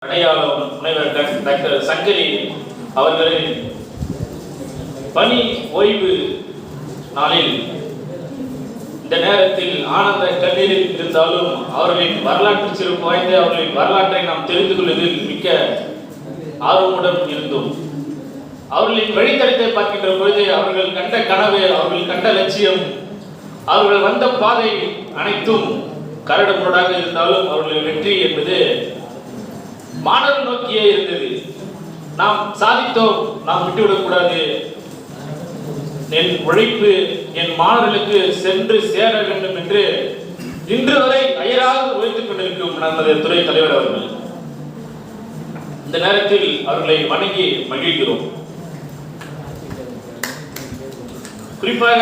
அடையாளம் முனைவர் டாக்டர் சங்கரி அவர்களின் பணி ஓய்வு நாளில் இந்த நேரத்தில் ஆனந்த கண்ணீரில் இருந்தாலும் அவர்களின் வரலாற்று சிறப்பு வாய்ந்த அவர்களின் வரலாற்றை நாம் தெரிந்து கொள்வதில் மிக்க ஆர்வமுடன் இருந்தோம். அவர்களின் வழித்தடத்தை பார்க்கின்ற பொழுது அவர்கள் கண்ட கனவு, அவர்கள் கண்ட லட்சியம், அவர்கள் வந்த பாதை அனைத்தும் கரடு முரடாக இருந்தாலும் அவர்களின் வெற்றி என்பது மாணவர் நோக்கியே இருந்தது. நாம் சாதித்தோம், நாம் விட்டுவிடக்கூடாது, என் உழைப்பு என் மாணவர்களுக்கு சென்று சேர வேண்டும் என்று இன்று வரை அயராக உழைத்துக் கொண்டிருக்கும் நமது துறை தலைவர் அவர்கள். இந்த நேரத்தில் அவர்களை வணங்கி மகிழ்கிறோம். குறிப்பாக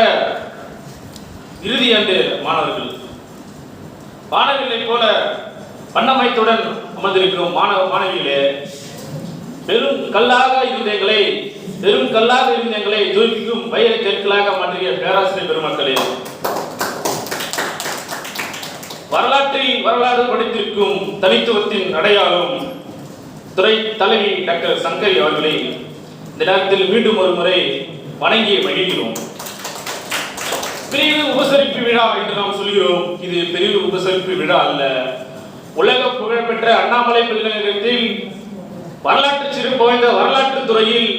இறுதி ஆண்டு மாணவர்களை போல வண்ணமயத்துடன் அமர்ந்திருக்கிறோம். மாணவிகளே, பெரும் கல்லாக இருந்த எங்களை ஜொலிக்கும் வைர கற்களாக மாற்றிய பேராசிரியர் பெருமக்களே, வரலாறு படைத்திருக்கும் தனித்துவத்தின் அடையாளம் துறை தலைவி டாக்டர் சங்கரி அவர்களை இந்த நேரத்தில் மீண்டும் ஒரு முறை வணங்கி மகிழ்கிறோம். பிரிவு உபசரிப்பு விழா என்று நாம் சொல்கிறோம். இது பிரிவு உபசரிப்பு விழா அல்ல. உலக புகழ்பெற்ற அண்ணாமலை பல்கலைக்கழகத்தில் வரலாற்று சிறப்பு வாய்ந்த வரலாற்று துறையில்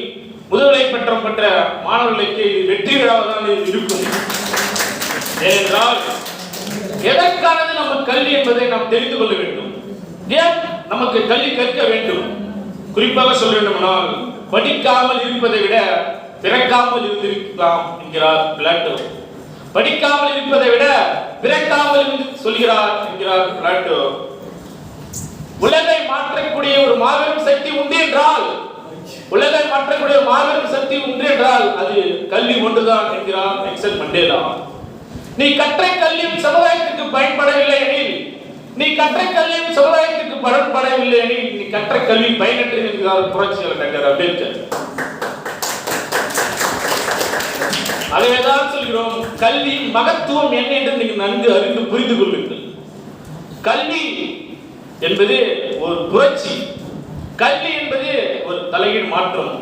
முதுகலை பட்டம் பெற்ற மாணவர்களுக்கு இது வெற்றி விழாவாக இருக்கும். ஏனென்றால் எதற்கானது நம்ம கல்வி என்பதை நாம் தெரிந்து கொள்ள வேண்டும். ஏன் நமக்கு கல்வி கற்க வேண்டும்? குறிப்பாக சொல்ல வேண்டுமானால், படிக்காமல் இருப்பதை விட பிறக்காமல் இருந்திருக்கலாம் என்கிறார் பிளாட்டோ. படிக்காமல் இருப்பதை விட பிறக்காமல் சொல்கிறார் என்கிறார் பிளாட்டோ. உலகை மாற்றக்கூடிய ஒரு மாபெரும் சக்தி உண்டு என்றால், அது கல்வி ஒன்றுதான் என்கிறார் நெல்சன் மண்டேலா. நீ கற்ற கல்வியும் சமுதாயத்துக்கு பயன்படவில்லை எனில், நீ கற்ற கல்வி பயனற்றது என்கிறார் புரட்சியாளர் டாக்டர் அம்பேத்கர். அதைதான் சொல்கிறோம், கல்வி மகத்துவம் என்ன என்று நீங்கள் நன்கு அறிந்து புரிந்து கொள்ளுங்கள். கல்வி என்பது ஒரு புரட்சி, கல்வி என்பது ஒரு தலைகீழ் மாற்றம்.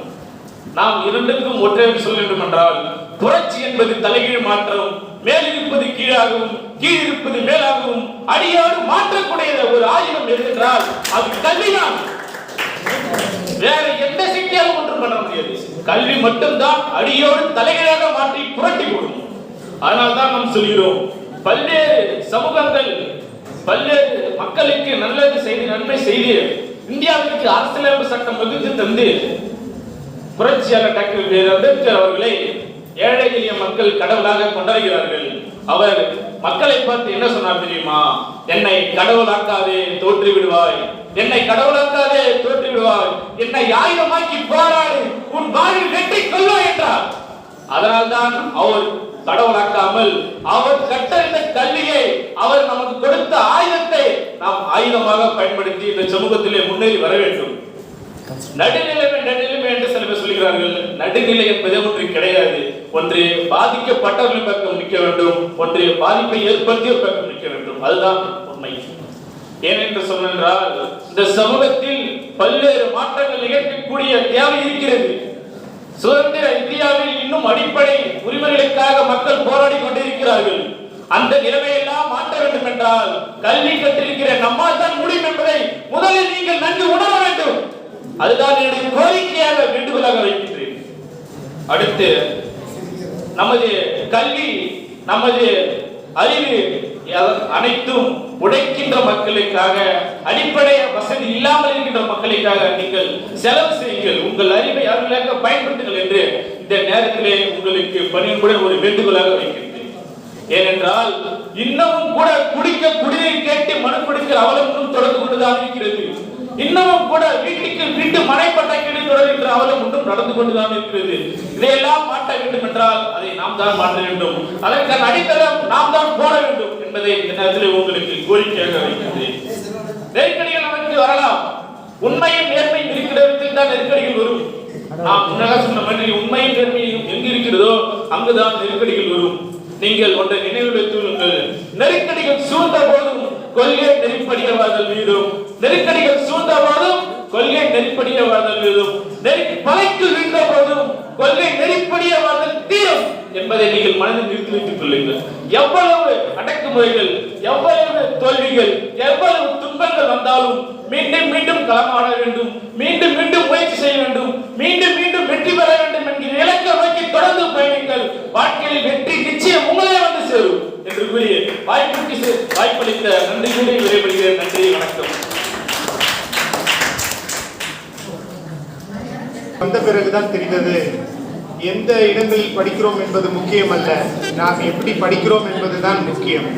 நாம் இரண்டுக்கும் ஒற்றை சொல்ல வேண்டும் என்றால், புரட்சி என்பது தலைகீழ் மாற்றம், மேல் இருப்பது கீழாகவும் கீழ் இருப்பது மேலாகவும் அடியோடு மாற்றக்கூடிய ஒரு ஆயுதம் எதென்றால் அது கல்விதான். வேற எந்த சக்தியாலும் ஒன்றும் பண்ண முடியாது. கல்வி மட்டும்தான் அடியோடு தலைகீழாக மாற்றி புரட்டி போடும். அதனால்தான் நாம் சொல்கிறோம், பல்வேறு சமூகங்கள் பல்வேறு மக்களுக்கு நல்லது செய்து நன்மை செய்து இந்தியாவிற்கு அரசியலமைப்பு சட்டம் வகுத்து தந்து புரட்சியாளர் டாக்டர் அம்பேத்கர் அவர்களை ஏழை எளிய மக்கள் கடவுளாக கொண்டாடுகிறார்கள். அவர் மக்களை பார்த்து என்ன சொன்னார் தெரியுமா? என்னை கடவுளாக்காதே தோற்று விடுவாய், என்னை ஆயுதமாக்கி போராடு, உன் வாழ்வில் வெற்றி கொள்வாய் என்றார். அதனால்தான் அவர் கடவுளாக்காமல் அவர் கற்றறிந்த கல்வியை, அவர் நமக்கு கொடுத்த ஆயுதத்தை நாம் ஆயுதமாக பயன்படுத்தி இந்த சமூகத்திலே முன்னேறி வர வேண்டும். நடுநிலைமை என்று சில பேர் சொல்கிறார்கள். நடுநிலை என்பதே ஒன்று கிடையாது. ஒன்று பாதிக்கப்பட்டவர்கள் பக்கம் நிற்க வேண்டும், ஒன்று பாதிப்பை ஏற்படுத்திய பக்கம் நிற்க வேண்டும். அதுதான் உண்மை. ஏனென்று சொன்னால், இந்த சமூகத்தில் பல்வேறு மாற்றங்கள் நிகழ்த்தக்கூடிய தேவை இருக்கிறது. சுதந்திர இந்தியாவில் இன்னும் அடிப்படை உரிமைகளுக்காக மக்கள் போராடி கொண்டிருக்கிறார்கள். அந்த நிலைமையெல்லாம் மாற்ற வேண்டும் என்றால் கல்வி கற்றிருக்கிற நம்மால் தான் முடியும் என்பதை முதலில் நீங்கள் நன்கு உணர வேண்டும். அதுதான் என்னுடைய கோரிக்கையாக வேண்டுகோளாக வைக்கின்றேன். அடுத்து, நமது கல்வி, நமது அறிவு அனைத்தும் உழைக்கின்ற மக்களுக்காக, அடிப்படை வசதி இல்லாமல் இருக்கின்ற மக்களுக்காக நீங்கள் செலவு செய்யுங்கள், உங்கள் அறிவை அவர்களுக்கு பயன்படுத்துங்கள் என்று இந்த நேரத்திலே உங்களுக்கு பணியுடன் ஒரு வேண்டுகோளாக வைக்கின்றேன். ஏனென்றால் இன்னமும் கூட குடிக்க குடிநீர் கேட்டு மனு கொடுக்கிற அவலம் தொடர்ந்து கொண்டுதான் இருக்கிறது. இன்னமும் கூட வீட்டு மனைப்பட்டை கேட்டு தொடர்கின்ற அவலம் ஒன்றும் நடந்து கொண்டுதான் இருக்கிறது. இதையெல்லாம் மாற்ற வேண்டும் என்றால் அதை நாம் தான் மாற்ற வேண்டும். அதற்கான அடித்தளம் நாம் தான் போட வேண்டும் என்பதை இந்த நேரத்தில் உங்களுக்கு கோரிக்கையாக வைக்கின்றேன். நெருக்கடிகள் நமக்கு வரலாம். உண்மையும் நேர்மையும் இருக்கிற இடத்தில் தான் நெருக்கடிகள் வரும். நாம் முன்னதாக சொன்ன மாதிரி உண்மையும் நேர்மையும் எங்கு இருக்கிறதோ அங்குதான் நெருக்கடிகள் வரும். நீங்கள் ஒன்றை நினைவில் வைத்துக் கொள்ளுங்கள். நெருக்கடிகள் சூழ்ந்த போதும் கொள்கை நெருப்படியவர்கள் மீதும் நெருக்கடிகள் சூழ்ந்த போதும் கொள்கை நெருப்படிய வாழ்தல் விழும், பலைக்கு வீழ்ந்த போதும் கொள்கை நெருப்படிய வாழ்தல் தீரும் என்பதை நீங்கள் மனதில் நிறுத்தி வைத்துக் கொள்ளுங்கள். எவ்வளவு அடக்குமுறைகள், எவ்வளவு தோல்விகள், எவ்வளவு துன்பங்கள் வந்தாலும் மீண்டும் மீண்டும் களமாட வேண்டும், மீண்டும் மீண்டும் முயற்சி செய்ய வேண்டும், மீண்டும் மீண்டும் வெற்றி பெற வேண்டும் என்கிற இலக்கை நோக்கி தொடர்ந்து பயணிங்கள். வாழ்க்கையில் வெற்றி நிச்சயம் உங்களே வந்து சேரும் என்று கூறி வாய்ப்பளித்த நன்றி கூறி விடைபெறுகிறேன். நன்றி, வணக்கம். வந்த பிறகுதான் தெரிந்தது, எந்த இடங்களில் படிக்கிறோம் என்பது முக்கியம் அல்ல, நாம் எப்படி படிக்கிறோம் என்பதுதான் முக்கியம்.